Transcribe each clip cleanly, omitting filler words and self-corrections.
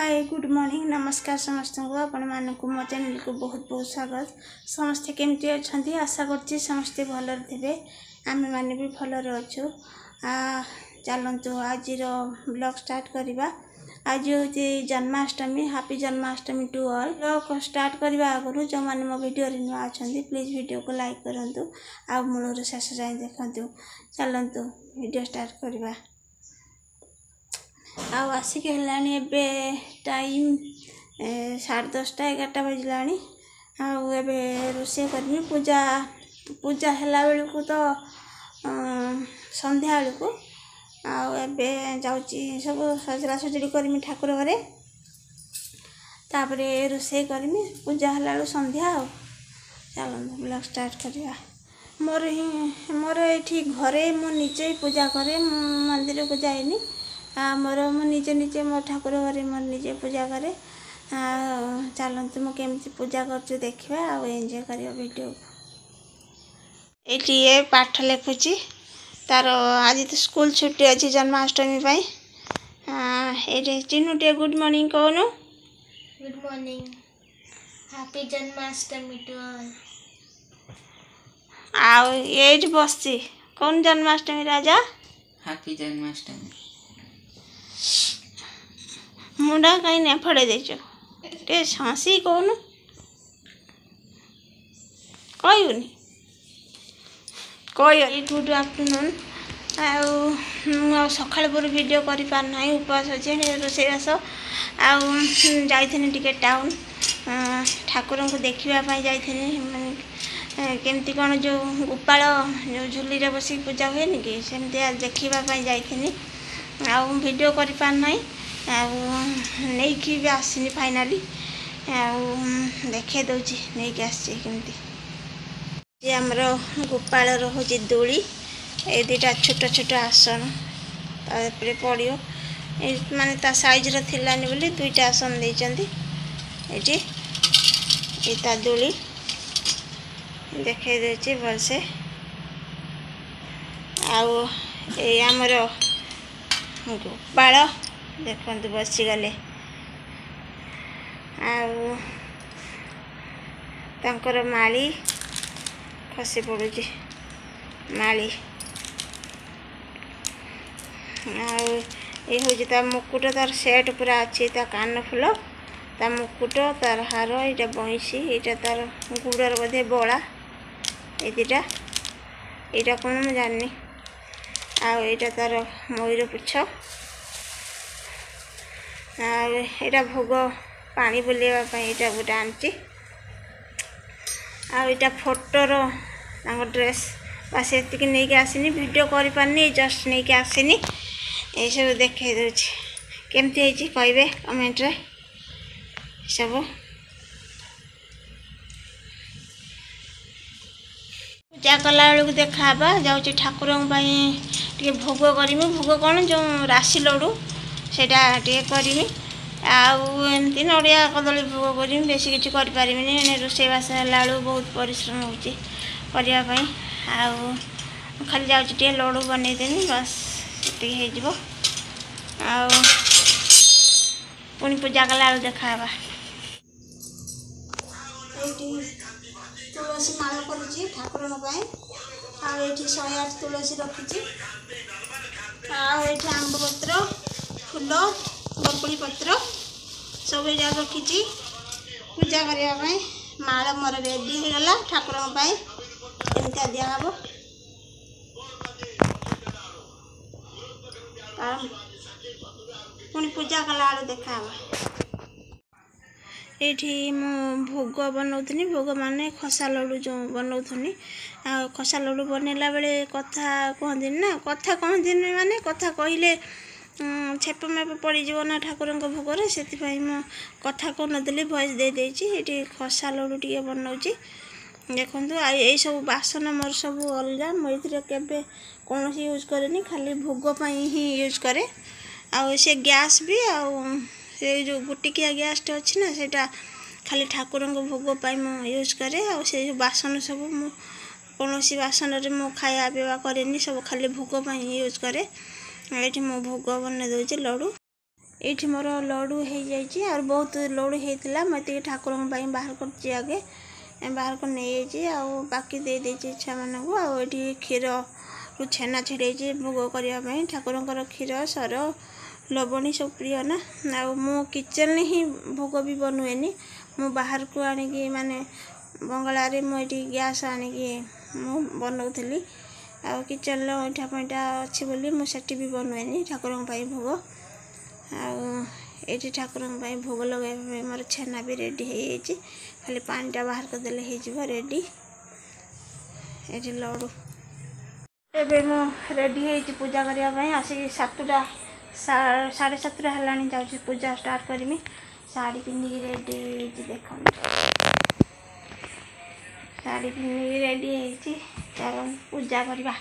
Hi good morning नमस्कार समस्त को आपण मानक मो चैनल को बहुत बहुत स्वागत। समस्ते केमती अच्छा आशा करछि समस्ते भल थे आम मैंने भी भल अच्छु। चलतु आज ब्लॉग स्टार्ट करवा। आज हूँ Janmashtami happy Janmashtami to all. Blog start करने आगु जो मैंने मो वीडियो नुआ अच्छा प्लीज वीडियो को लाइक करूँ आ मूलर शेष जाए देखु। चलतु वीडियो स्टार्ट करवा। आसिक है टाइम 10:30 बजलानी। आबे रोषे करमी पूजा पूजा है बेलू तो संध्या बेलू आबे जाऊँगी सब सजड़ा सजड़ी करमी ठाकुर घरे तापर रोषे करमी पूजा है संध्या। चलो ब्लॉग स्टार्ट करवा। मोर ये घरे मु निजे पूजा करे मंदिर को जाएनी। मोर मु निजे निजे मो ठाकुर घरे मोर निजे पूजा करे। चलते मुझे पूजा कर देखा आ एंजॉय कर वीडियो। ये पाठ लिखुची तार आज तो स्कूल छुट्टी अच्छी जन्माष्टमी ये चिन्नू टे गुड मॉर्निंग कहनु। Good morning happy Janmashtami to all. ये बसची कौन जन्माष्टमी राजा हैप्पी जन्माष्टमी। मुंडा कहीं नहीं फड़े देचो टे हसी कहून कहनी कह गुड आफ्टरनून। सकाल पर वीडियो कर पारना उपवास अच्छे रोषेबास आते टाउन ठाकुर को देखापी जानी केमती कौन जो गोपाल जो झुली रे बस पूजा हुए कि सेमती देखापी जाइनी वीडियो कर पारना नहीं भी आसनी फाइनाली देखे दूची नहीं कि आमर गोपाल हूँ दोली ये दुटा छोट छोट आसन पड़ो माने ता साइज थिलानी बोली दुईटा आसन देती ये दोली देखे दूची भलसे आमर गोपाल देखु बसीगले आर माली खसी पड़ुची माली ये हूँ मुकुट तार सेट पूरा अच्छी कान फुल ता मुकुट तार हार ये बंशी ये तार गुड़र बोधे बड़ा ये दुटा यहाँ कौन मुझे जानी आईटा तार मयूर पुछ यहाँ भोग पानी बुलावाई यहाँ गोटे आनी आईटा फोटोर ड्रेस बस ये नहीं आसनी वीडियो कर पारनी जस्ट नहीं कि आसनी ये सब देखे दूची केमती कहे कमेंट रे सब। पूजा कला बेलू देखा जाऊँगी ठाकुर टे भोग करमी भोग कौन जो राशि लडू से करमी आमती नड़िया कदली भोग करमी बेसी किसी करें रोषेबास है बहुत परिश्रम होगापी खाली जाऊँगी लडू बनईदेनी बस ये पुणी पूजा कला देखा तुलसी माला करुँची ठाकुर ये 108 तुलसी रखी आंब पत्र फूल बकुड़ी पत्र सब जाक रखी पूजा करने माला मोर रेडी होगला ठाकुर एमती दिहब पुणी पूजा कला देखा ये भोग बनाऊनी भोग माने खसा लडू जो बनाऊनी खसा लडू बनला बेले कथा कहती ना कथा कहती माने कथा कहले छेप मेप पड़ज ना ठाकुर भोगर से कथा कहनी भॉइस दे देती ये खसा लडू टे बनाऊँगी देखु। यही सब बासन मोर सब अलग मुझे के कौन यूज कैनि खाली भोगपाई ही यूज करे से गैस भी से जो गोटिकिया गैस टे अच्छी ना सेटा खाली ठाकुर भोगपाई मु यूज करे से बासन सब कौन बासन मु खाया पीवा कैनि सब खाली भोगपाई यूज करे। ये मो भोग बन दूसरी लडू ये मोर लड्डू हो जाइए और बहुत लड्डू होता मुझे ठाकुर बाहर कर आगे बाहर को नहीं जाइए बाकी दे देची छुआ मानू आठी क्षीर रु छेना छिड़े भोग करने ठाकुर क्षीर सर लवणी सब प्रिय ना मु किचन ही भोग भी बनुएनी मु बाहर को आनिकी माने बंगलारे मुझे गैस आनिकी मु बनाऊली आ किचन अईठा फईठा अच्छी बोली मुझे भी बनुएनी ठाकुर भोग ये ठाकुर भोग लगे मोर छेना भी रेडी हो खाली पानीटा बाहर करदे हो रेडी ये लड्डू एबे मु रेडी हो पूजा करने आसिक 7टा 7:30 है जाऊँ पूजा स्टार्ट करमी साड़ी पिंधिकी रेडी देख साड़ी पिंधिकी रेडी हो चल पूजा करवा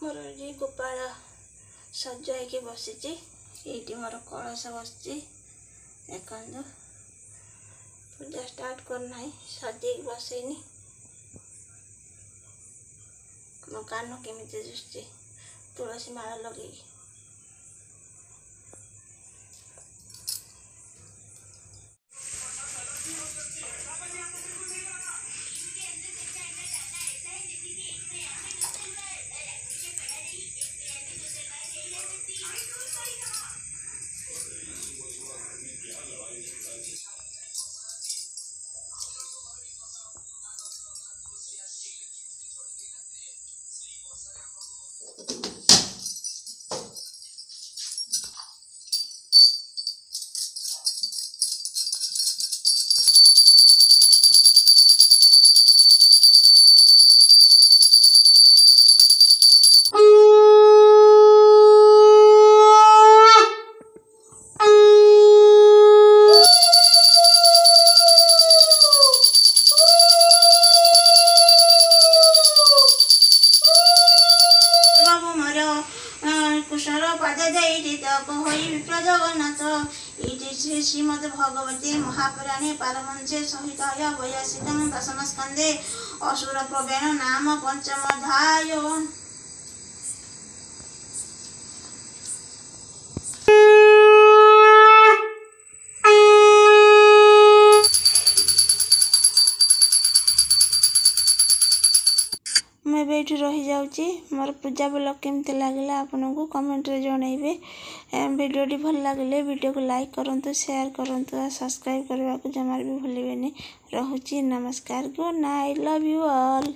मोर ये गोपाल सज हो बसी ये मोर कलश बस देखो पूजा स्टार्ट करना सजे बसैनी मो कान केमी दिशुची तुलसी माला लगे श्रीमद् भगवते महापुराणे पारमहंसे संहितायां वैयासिकं दशम स्कंदे असुर प्रवेण नाम पंचम अध्याय। ମୁଁ ଏବେ ଏଇଠି ରହିଯାଉଛି। ମୋର ପୂଜା ବ୍ଲଗ୍ କେମିତି ଲାଗିଲା ଆପଣଙ୍କୁ କମେଣ୍ଟରେ ଜଣାଇବେ। ଭିଡ଼ିଓଟି ଭଲ ଲାଗିଲେ ଭିଡ଼ିଓକୁ ଲାଇକ୍ କରନ୍ତୁ, ସେୟାର କରନ୍ତୁ ଆଉ ସବସ୍କ୍ରାଇବ୍ କରିବାକୁ ଜମାରୁ ବି ଭୁଲିବେନି। ରହୁଛି, ନମସ୍କାର, good night, love you all.